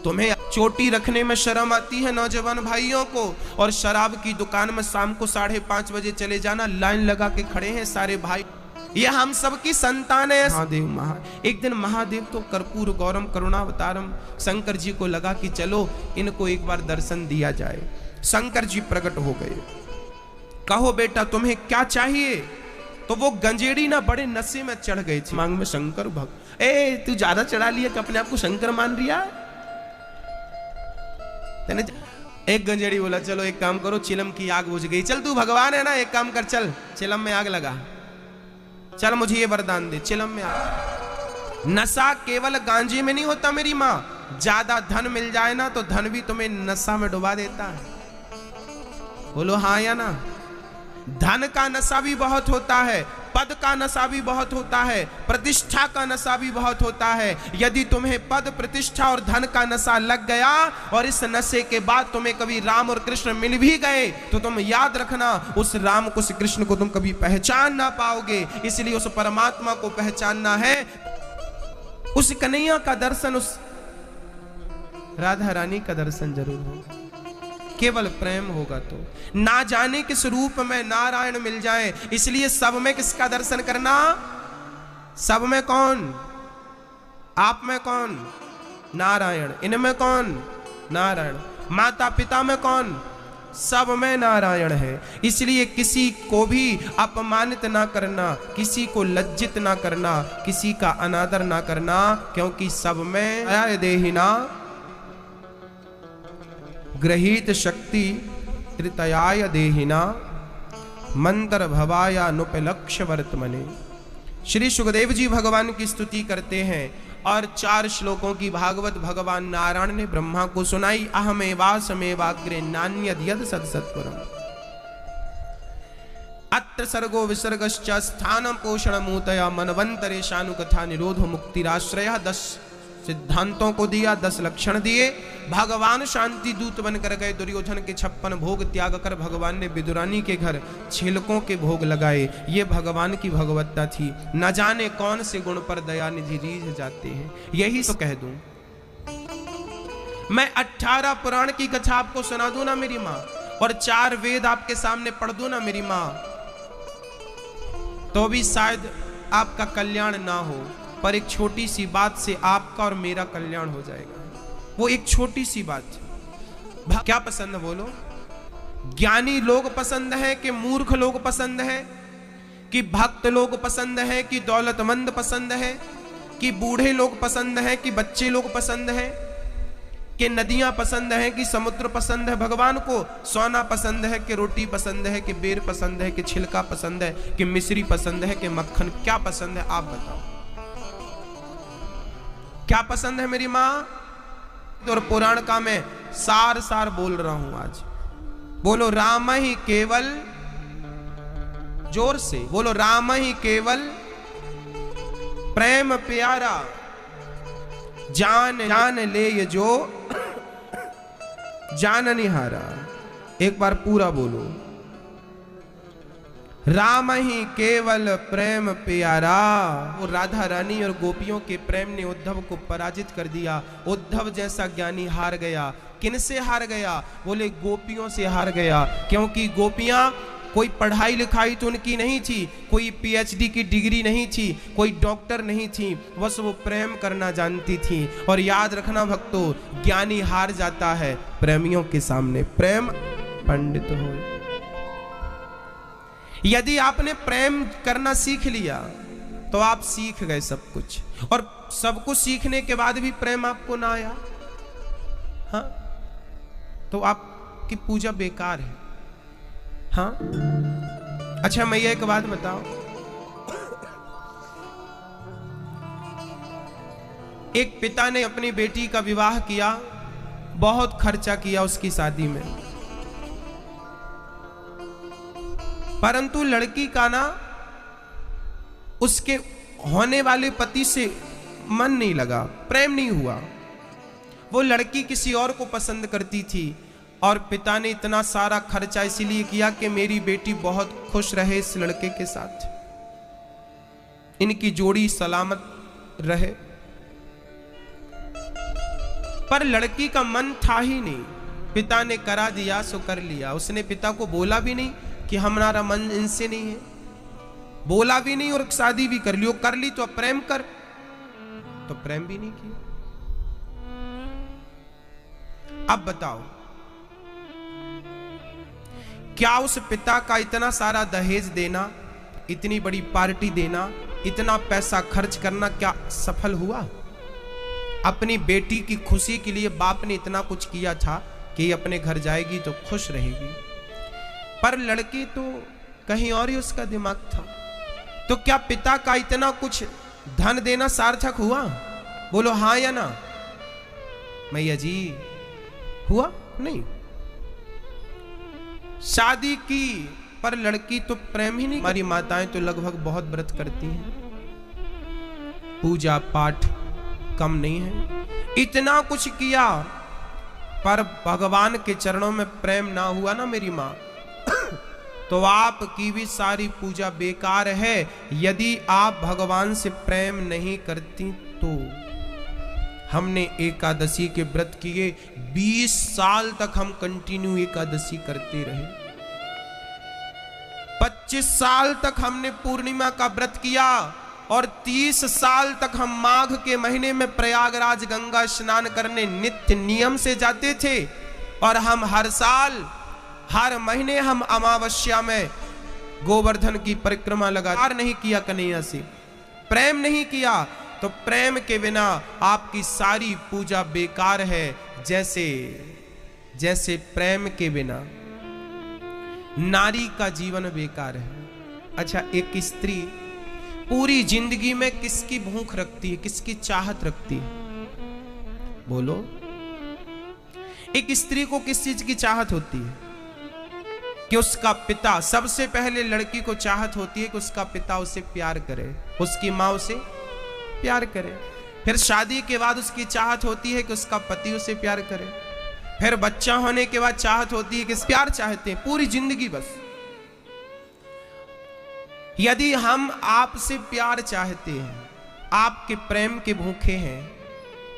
तुम्हें चोटी रखने में शर्म आती है नौजवान भाइयों को। और शराब की दुकान में शाम को 5:30 बजे चले जाना, लाइन लगा के खड़े हैं सारे भाई। ये हम सब की संतान है। महादेव एक दिन महादेव तो कर्पूर गौरम करुणावतारम शंकर जी को लगा कि चलो इनको एक बार दर्शन दिया जाए। शंकर जी प्रकट हो गए। कहो बेटा तुम्हें क्या चाहिए? तो वो गंजेड़ी ना बड़े नशे में चढ़ गई थी, मांग में शंकर भक्त। तू ज्यादा चढ़ा लिया कि अपने आप को शंकर मान रिया? एक गंजेड़ी बोला चलो एक काम करो, चिलम की आग बुझ गई, चल तू भगवान है ना, एक काम कर, चल चिलम में आग लगा, चल मुझे ये वरदान दे, चिलम में आग। नशा केवल गांजे में नहीं होता मेरी माँ, ज्यादा धन मिल जाए ना तो धन भी तुम्हें नशा में डुबा देता है। बोलो हाँ या ना? धन का नशा भी बहुत होता है, पद का नशा भी बहुत होता है, प्रतिष्ठा का नशा भी बहुत होता है। यदि तुम्हें पद, प्रतिष्ठा और धन का नशा लग गया और इस नशे के बाद तुम्हें कभी राम और कृष्ण मिल भी गए तो तुम याद रखना उस राम को, उस कृष्ण को तुम कभी पहचान ना पाओगे। इसलिए उस परमात्मा को पहचानना है, उस कन्हैया का दर्शन, उस राधा रानी का दर्शन जरूर होगा। केवल प्रेम होगा तो, ना जाने किस रूप में नारायण मिल जाए। इसलिए सब में किसका दर्शन करना? सब में कौन? आप में कौन? नारायण। इनमें कौन? नारायण। माता पिता में कौन? सब में नारायण है। इसलिए किसी को भी अपमानित ना करना, किसी को लज्जित ना करना, किसी का अनादर ना करना, क्योंकि सब में आया देहिना गृहीत शक्ति त्रितयाय देहिना मंत्र भवाया नुपलक्ष्य वर्तमने। श्री सुखदेव जी भगवान की स्तुति करते हैं और 4 श्लोकों की भागवत भगवान नारायण ने ब्रह्मा को सुनाई। अहमेवासमेवाग्रे नान्यद यद सत्सत्वरम् अत्र सर्गो विसर्गश्च स्थानं पोषणमूतया मनवंतरे शानुकथा निरोधो मुक्तिराश्रयः। 10 सिद्धांतों को दिया, 10 लक्षण दिए। भगवान शांति दूत बनकर गए, दुर्योधन के 56 भोग त्याग कर भगवान ने विदुरानी के घर छिलकों के भोग लगाए। ये भगवान की भगवत्ता थी। न जाने कौन से गुण पर दयानिधि रीझ जाते हैं। यही तो कह दूं, मैं 18 पुराण की कथा आपको सुना दूं ना मेरी माँ, और 4 वेद आपके सामने पढ़ दूं ना मेरी माँ, तो भी शायद आपका कल्याण ना हो, पर एक छोटी सी बात से आपका और मेरा कल्याण हो जाएगा। वो एक छोटी सी बात। क्या पसंद है बोलो? ज्ञानी लोग पसंद है कि मूर्ख लोग पसंद है, कि भक्त लोग पसंद है, कि दौलतमंद पसंद है, कि बूढ़े लोग पसंद है, कि बच्चे लोग पसंद है, कि नदियां पसंद है, कि समुद्र पसंद है? भगवान को सोना पसंद है कि रोटी पसंद है, कि बेर पसंद है, कि छिलका पसंद है, कि मिश्री पसंद है, कि मक्खन? क्या पसंद है आप बताओ? क्या पसंद है मेरी माँ? और पुराण का मैं सार सार बोल रहा हूं आज। बोलो राम ही केवल, जोर से बोलो, राम ही केवल प्रेम प्यारा, जान जान ले ये जो जान निहारा। एक बार पूरा बोलो, राम ही केवल प्रेम प्यारा। वो राधा रानी और गोपियों के प्रेम ने उद्धव को पराजित कर दिया। उद्धव जैसा ज्ञानी हार गया। किनसे हार गया? बोले गोपियों से हार गया। क्योंकि गोपियां कोई पढ़ाई लिखाई तो उनकी नहीं थी, कोई पीएचडी की डिग्री नहीं थी, कोई डॉक्टर नहीं थी, बस वो प्रेम करना जानती थी। और याद रखना भक्तों, ज्ञानी हार जाता है प्रेमियों के सामने। प्रेम पंडित हो। यदि आपने प्रेम करना सीख लिया तो आप सीख गए सब कुछ। और सब कुछ सीखने के बाद भी प्रेम आपको ना आया, हाँ, तो आपकी पूजा बेकार है। हाँ, अच्छा मैया एक बात बताओ, एक पिता ने अपनी बेटी का विवाह किया, बहुत खर्चा किया उसकी शादी में, परंतु लड़की का ना उसके होने वाले पति से मन नहीं लगा, प्रेम नहीं हुआ। वो लड़की किसी और को पसंद करती थी और पिता ने इतना सारा खर्चा इसीलिए किया कि मेरी बेटी बहुत खुश रहे इस लड़के के साथ, इनकी जोड़ी सलामत रहे। पर लड़की का मन था ही नहीं, पिता ने करा दिया सो कर लिया। उसने पिता को बोला भी नहीं कि हमारा मन इनसे नहीं है, बोला भी नहीं और शादी भी कर लियो। कर ली तो अब प्रेम कर, तो प्रेम भी नहीं किया। अब बताओ क्या उस पिता का इतना सारा दहेज देना, इतनी बड़ी पार्टी देना, इतना पैसा खर्च करना क्या सफल हुआ? अपनी बेटी की खुशी के लिए बाप ने इतना कुछ किया था कि अपने घर जाएगी तो खुश रहेगी, पर लड़की तो कहीं और ही उसका दिमाग था। तो क्या पिता का इतना कुछ धन देना सार्थक हुआ? बोलो हाँ या ना? मैया जी, हुआ नहीं। शादी की पर लड़की तो प्रेम ही नहीं। हमारी माताएं तो लगभग बहुत व्रत करती हैं, पूजा पाठ कम नहीं है, इतना कुछ किया, पर भगवान के चरणों में प्रेम ना हुआ ना मेरी मां, तो आपकी भी सारी पूजा बेकार है। यदि आप भगवान से प्रेम नहीं करती तो हमने एकादशी के व्रत किए, 20 साल तक हम कंटिन्यू एकादशी करते रहे, 25 साल तक हमने पूर्णिमा का व्रत किया, और 30 साल तक हम माघ के महीने में प्रयागराज गंगा स्नान करने नित्य नियम से जाते थे। और हम हर साल हर महीने हम अमावस्या में गोवर्धन की परिक्रमा लगातार नहीं किया कन्हैया से, प्रेम नहीं किया, तो प्रेम के बिना आपकी सारी पूजा बेकार है, जैसे जैसे प्रेम के बिना नारी का जीवन बेकार है। अच्छा, एक स्त्री पूरी जिंदगी में किसकी भूख रखती है, किसकी चाहत रखती है? बोलो, एक स्त्री को किस चीज की चाहत होती है? कि उसका पिता, सबसे पहले लड़की को चाहत होती है कि उसका पिता उसे प्यार करे, उसकी माँ उसे प्यार करे। फिर शादी के बाद उसकी चाहत होती है कि उसका पति उसे प्यार करे। फिर बच्चा होने के बाद चाहत होती है कि प्यार चाहते हैं पूरी जिंदगी बस। यदि हम आपसे प्यार चाहते हैं, आपके प्रेम के भूखे हैं,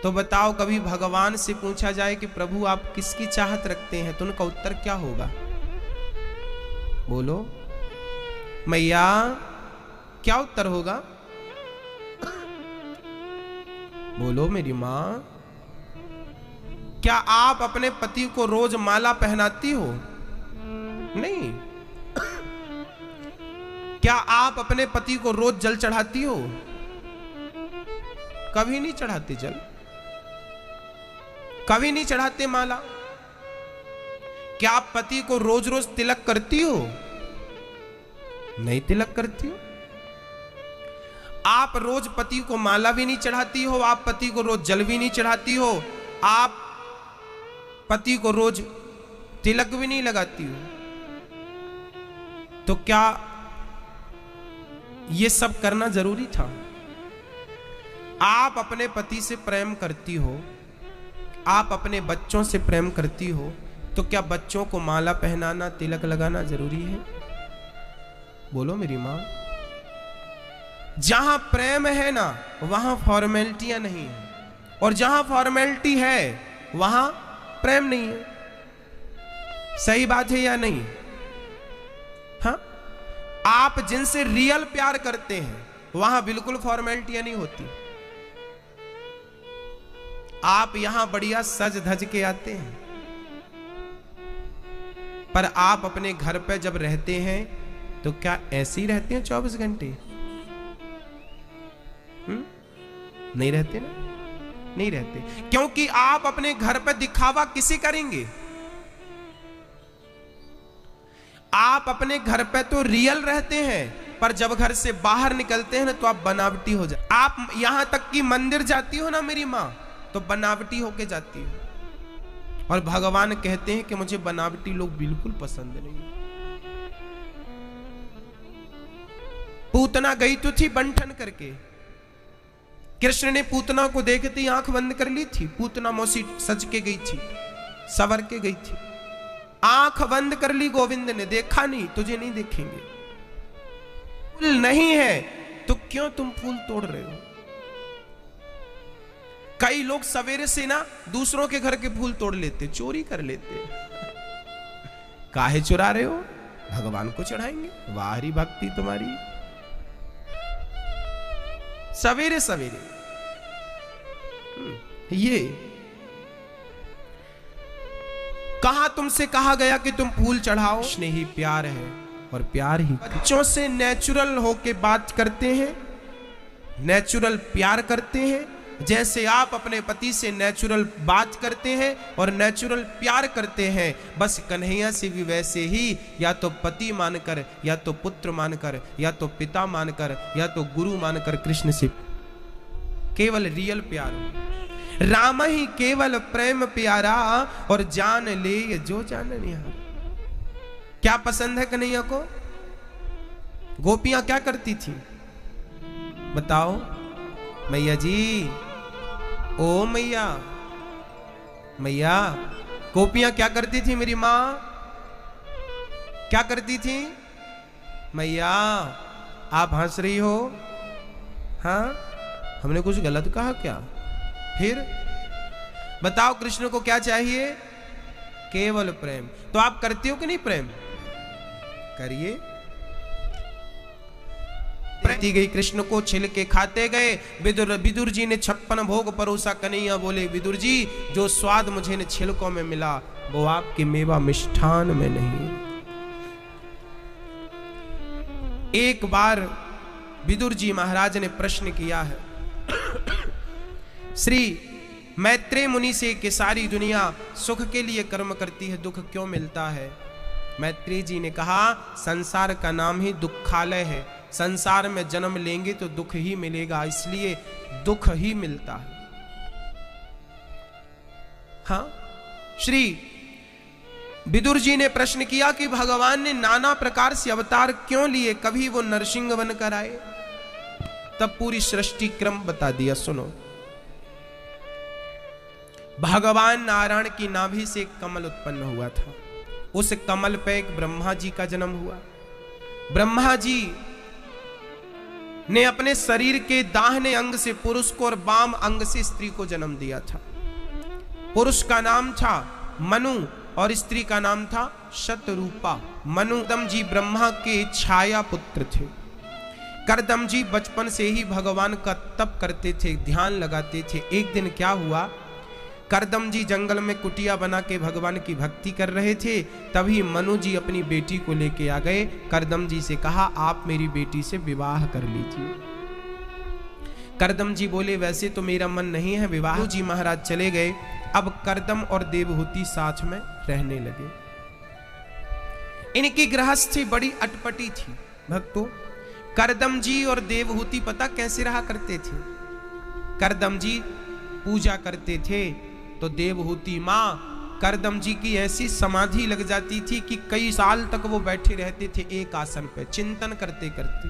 तो बताओ कभी भगवान से पूछा जाए कि प्रभु आप किसकी चाहत रखते हैं, तो उनका उत्तर क्या होगा? बोलो मैया, क्या उत्तर होगा? बोलो मेरी मां, क्या आप अपने पति को रोज माला पहनाती हो? नहीं। क्या आप अपने पति को रोज जल चढ़ाती हो? कभी नहीं चढ़ाते जल, कभी नहीं चढ़ाते माला। क्या आप पति को रोज रोज तिलक करती हो? नहीं तिलक करती हो। आप रोज पति को माला भी नहीं चढ़ाती हो, आप पति को रोज जल भी नहीं चढ़ाती हो, आप पति को रोज तिलक भी नहीं लगाती हो। तो क्या ये सब करना जरूरी था? आप अपने पति से प्रेम करती हो, आप अपने बच्चों से प्रेम करती हो, तो क्या बच्चों को माला पहनाना, तिलक लगाना जरूरी है? बोलो मेरी मां। जहां प्रेम है ना, वहां फॉर्मेलिटियां नहीं है, और जहां फॉर्मेलिटी है वहां प्रेम नहीं है। सही बात है या नहीं? हाँ, आप जिनसे रियल प्यार करते हैं वहां बिल्कुल फॉर्मेलिटियां नहीं होती। आप यहां बढ़िया सज धज के आते हैं, पर आप अपने घर पे जब रहते हैं तो क्या ऐसे ही रहते हैं 24 घंटे? नहीं रहते ना, नहीं रहते, क्योंकि आप अपने घर पर दिखावा किसे करेंगे? आप अपने घर पे तो रियल रहते हैं, पर जब घर से बाहर निकलते हैं ना तो आप बनावटी हो जाते। आप यहां तक कि मंदिर जाती हो ना मेरी मां, तो बनावटी होके जाती हो। और भगवान कहते हैं कि मुझे बनावटी लोग बिल्कुल पसंद नहीं। पूतना गई तो थी बंठन करके, कृष्ण ने पूतना को देखते ही आंख बंद कर ली थी। पूतना मौसी सज के गई थी, सवर के गई थी, आंख बंद कर ली। गोविंद ने देखा नहीं, तुझे नहीं देखेंगे। फूल नहीं है तो क्यों तुम फूल तोड़ रहे हो? कई लोग सवेरे से ना दूसरों के घर के फूल तोड़ लेते, चोरी कर लेते। काहे चुरा रहे हो? भगवान को चढ़ाएंगे। वाहरी भक्ति तुम्हारी। सवेरे सवेरे ये कहां तुमसे कहा गया कि तुम फूल चढ़ाओ? कृष्ण ही प्यार है और प्यार ही। बच्चों से नेचुरल होके बात करते हैं, नेचुरल प्यार करते हैं, जैसे आप अपने पति से नेचुरल बात करते हैं और नेचुरल प्यार करते हैं, बस कन्हैया से भी वैसे ही, या तो पति मानकर, या तो पुत्र मानकर, या तो पिता मानकर, या तो गुरु मानकर कृष्ण से केवल रियल प्यार। राम ही केवल प्रेम प्यारा और जान ले जो जान निहार। क्या पसंद है कन्हैया को? गोपियां क्या करती थी बताओ? मैया जी, ओ मैया, मैया, गोपियां क्या करती थी? मेरी माँ क्या करती थी? मैया आप हंस रही हो? हाँ, हमने कुछ गलत कहा क्या? फिर बताओ, कृष्ण को क्या चाहिए? केवल प्रेम। तो आप करते हो कि नहीं प्रेम? करिए। प्रति गई कृष्ण को छिल के खाते गए। विदुर जी ने 56 भोग परोसा। कन्हैया बोले, विदुर जी, जो स्वाद मुझे ने छिलकों में मिला वो आपके मेवा मिष्ठान में नहीं। एक बार विदुर जी महाराज ने प्रश्न किया है श्री मैत्रेय मुनि से कि सारी दुनिया सुख के लिए कर्म करती है, दुख क्यों मिलता है? मैत्रेय जी ने कहा, संसार का नाम ही दुखालय है, संसार में जन्म लेंगे तो दुख ही मिलेगा, इसलिए दुख ही मिलता है। हाँ, श्री विदुर जी ने प्रश्न किया कि भगवान ने नाना प्रकार से अवतार क्यों लिए, कभी वो नरसिंह बनकर आए? तब पूरी सृष्टि क्रम बता दिया, सुनो। भगवान नारायण की नाभि से एक कमल उत्पन्न हुआ था, उस कमल पे एक ब्रह्मा जी का जन्म हुआ। ब्रह्मा जी ने अपने शरीर के दाहिने अंग से पुरुष को और बाम अंग से स्त्री को जन्म दिया था। पुरुष का नाम था मनु और स्त्री का नाम था शतरूपा। मनु करदम जी ब्रह्मा के छाया पुत्र थे। करदम जी बचपन से ही भगवान का तप करते थे, ध्यान लगाते थे। एक दिन क्या हुआ, करदम जी जंगल में कुटिया बना के भगवान की भक्ति कर रहे थे, तभी मनु जी अपनी बेटी को लेके आ गए। करदम जी से कहा, आप मेरी बेटी से विवाह कर लीजिए। करदम जी बोले, वैसे तो मेरा मन नहीं है विवाह। मनु जी महाराज चले गए। अब करदम और देवहूति साथ में रहने लगे। इनकी गृहस्थी बड़ी अटपटी थी भक्तों। करदम जी और देवहूति पता कैसे रहा करते थे? करदम जी पूजा करते थे तो देवहूति मां करदम जी की ऐसी समाधि लग जाती थी कि कई साल तक वो बैठे रहते थे एक आसन पे, चिंतन करते करते।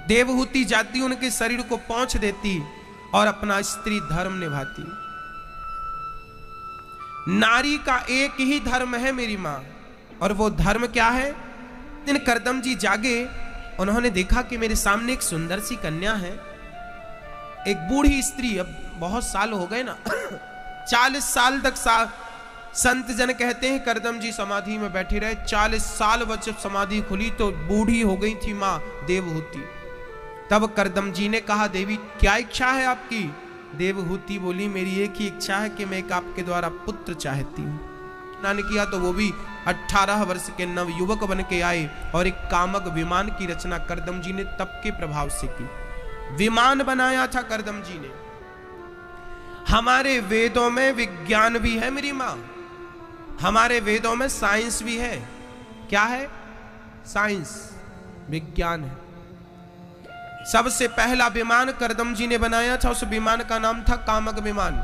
देवहूति जाती, उनके शरीर को पोंछ देती और अपना स्त्री धर्म निभाती। नारी का एक ही धर्म है मेरी मां, और वो धर्म क्या है? दिन करदम जी जागे, उन्होंने देखा कि मेरे सामने एक सुंदर सी कन्या है, एक बूढ़ी स्त्री। अब बहुत साल हो गए ना 40 साल तक संत जन कहते हैं करदम जी समाधि में बैठे रहे। 40 साल बाद जब समाधि खुली तो बूढ़ी हो गई थी मां देवहूति। तब करदम जी ने कहा, देवी क्या इच्छा है आपकी? देवहूति बोली, मेरी एक ही इच्छा है कि मैं एक आपके द्वारा पुत्र चाहती हूँ। स्नान किया तो वो भी 18 वर्ष के नव युवक बन के आए और एक कामक विमान की रचना करदम जी ने तप के प्रभाव से की। विमान बनाया था करदम जी ने। हमारे वेदों में विज्ञान भी है मेरी मां, हमारे वेदों में साइंस भी है। क्या है? साइंस, विज्ञान है। सबसे पहला विमान करदम जी ने बनाया था, उस विमान का नाम था कामक विमान।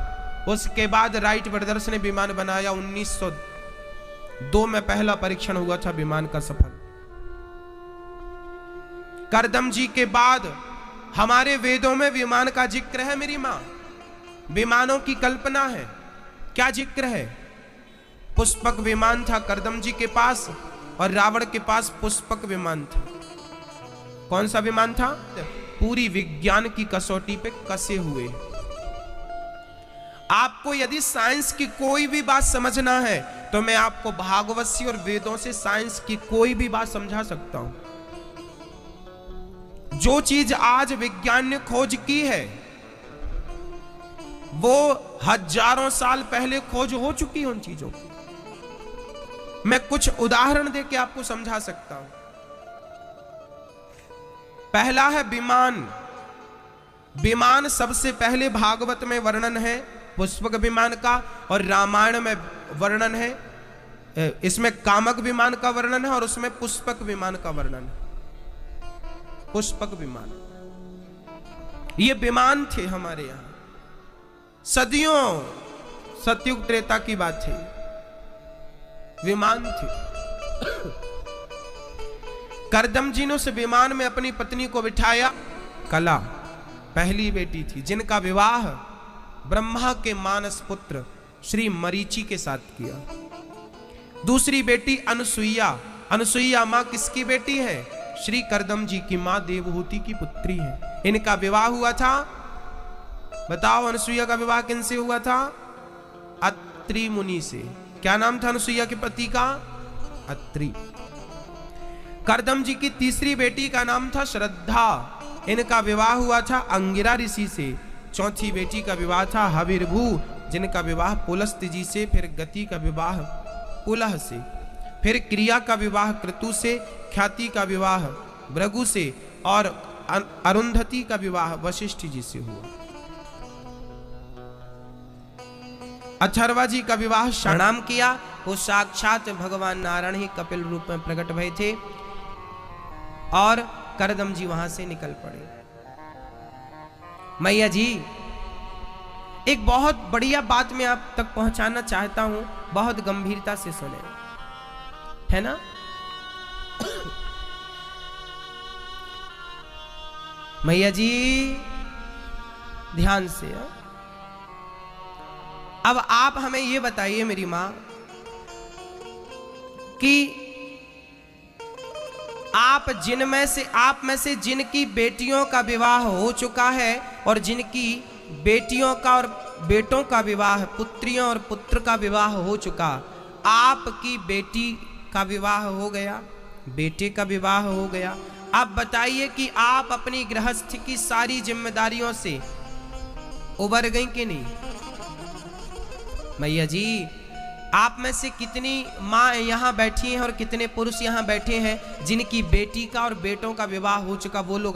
उसके बाद राइट ब्रदर्स ने विमान बनाया। 1902 में पहला परीक्षण हुआ था विमान का सफल। करदम जी के बाद हमारे वेदों में विमान का जिक्र है मेरी मां, विमानों की कल्पना है। क्या जिक्र है? पुष्पक विमान था करदम जी के पास और रावण के पास पुष्पक विमान था। कौन सा विमान था? पूरी विज्ञान की कसौटी पे कसे हुए। आपको यदि साइंस की कोई भी बात समझना है तो मैं आपको भागवत से और वेदों से साइंस की कोई भी बात समझा सकता हूं। जो चीज आज विज्ञान ने खोज की है वो हजारों साल पहले खोज हो चुकी है उन चीजों की। मैं कुछ उदाहरण देके आपको समझा सकता हूं। पहला है विमान। विमान सबसे पहले भागवत में वर्णन है पुष्पक विमान का, और रामायण में वर्णन है, इसमें कामक विमान का वर्णन है और उसमें पुष्पक विमान का वर्णन है। पुष्पक विमान, ये विमान थे हमारे यहां, सदियों सतयुग त्रेता की बात थी, विमान थे। करदम जी ने उस विमान में अपनी पत्नी को बिठाया। कला पहली बेटी थी जिनका विवाह ब्रह्मा के मानस पुत्र श्री मरीचि के साथ किया। दूसरी बेटी अनसुईया। अनसुईया मां किसकी बेटी है? श्री करदम जी की मां देवहूति की पुत्री है। इनका विवाह हुआ था, बताओ अनसुईया का विवाह किनसे हुआ था? अत्रि मुनि से। क्या नाम था अनसुईया के पति का? अत्रि। करदम जी की तीसरी बेटी का नाम था श्रद्धा। इनका विवाह हुआ था अंगिरा ऋषि से। चौथी बेटी का विवाह था हविर्भू, जिनका विवाह पुलस्त्य जी से। फिर गति का विवाह पुलह से। फिर क्रिया का विवाह क्रतु से। ख्याति का विवाह भृगु से। और अरुंधति का विवाह वशिष्ठ जी से हुआ। अथर्वा जी का विवाह प्रणाम किया। वो साक्षात भगवान नारायण ही कपिल रूप में प्रकट भये थे और करदम जी वहां से निकल पड़े। मैया जी, एक बहुत बढ़िया बात मैं आप तक पहुंचाना चाहता हूं, बहुत गंभीरता से सुने, है ना? मैया जी ध्यान से। अब आप हमें ये बताइए मेरी मां कि आप में से जिनकी बेटियों का विवाह हो चुका है और जिनकी बेटियों का और बेटों का विवाह, पुत्रियों और पुत्र का विवाह हो चुका, आपकी बेटी का विवाह हो गया, बेटे का विवाह हो गया। आप बताइए कि आप अपनी गृहस्थ की सारी जिम्मेदारियों से उबर गई कि नहीं? मैया जी, आप में से कितनी माँ यहाँ बैठी हैं और कितने पुरुष यहाँ बैठे हैं जिनकी बेटी का और बेटों का विवाह हो चुका? वो लोग